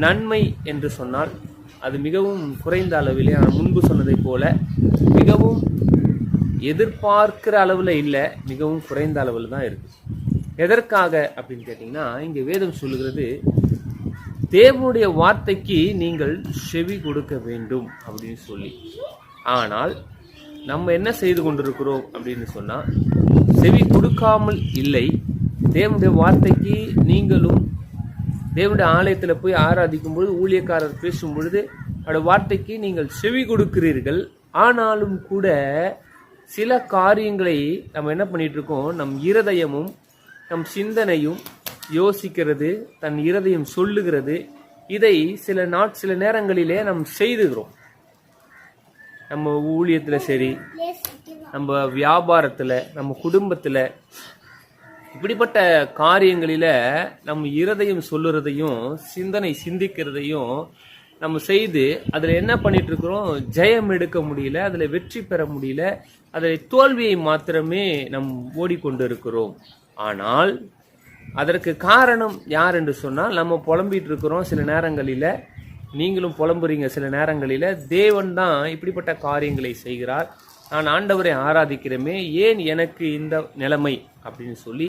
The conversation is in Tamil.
நன்மை என்று சொன்னால் அது மிகவும் குறைந்த அளவிலே, நான் முன்பு சொன்னதை போல மிகவும் எதிர்பார்க்கிற அளவில் இல்லை, மிகவும் குறைந்த அளவில் தான் இருக்குது. எதற்காக அப்படின்னு கேட்டிங்கன்னா, இங்கே வேதம் சொல்லுகிறது தேவனுடைய வார்த்தைக்கு நீங்கள் செவி கொடுக்க வேண்டும் அப்படின்னு சொல்லி. ஆனால் நம்ம என்ன செய்து கொண்டிருக்கிறோம் அப்படின்னு சொன்னால், செவி கொடுக்காமல் இல்லை. தேவனுடைய வார்த்தைக்கு நீங்களும் தேவனுடைய ஆலயத்தில் போய் ஆராதிக்கும் பொழுது, ஊழியக்காரர் பேசும் பொழுது அவருடைய வார்த்தைக்கு நீங்கள் செவி கொடுக்கிறீர்கள். ஆனாலும் கூட சில காரியங்களை நம்ம என்ன பண்ணிட்டு இருக்கோம், நம் இருதயமும் நம் சிந்தனையும் யோசிக்கிறது, தன் இருதயம் சொல்லுகிறது. இதை சில நேரங்களிலே நாம் செய்துகிறோம். நம்ம ஊழியத்தில் சரி, நம்ம வியாபாரத்தில், நம்ம குடும்பத்தில், இப்படிப்பட்ட காரியங்களில் நம்ம இருதயம் சொல்லுறதையும் சிந்தனை சிந்திக்கிறதையும் நம்ம செய்து அதில் என்ன பண்ணிட்டு இருக்கிறோம், ஜெயம் எடுக்க முடியல, அதில் வெற்றி பெற முடியல, அதில் தோல்வியை மாத்திரமே நம் ஓடிக்கொண்டு இருக்கிறோம். ஆனால் அதற்கு காரணம் யார் என்று சொன்னால், நம்ம புலம்பிட்டு இருக்கிறோம். சில நேரங்களில் நீங்களும் புலம்புறீங்க. சில நேரங்களில் தேவன் தான் இப்படிப்பட்ட காரியங்களை செய்கிறார், நான் ஆண்டவரை ஆராதிக்கிறேமே, ஏன் எனக்கு இந்த நிலைமை அப்படின்னு சொல்லி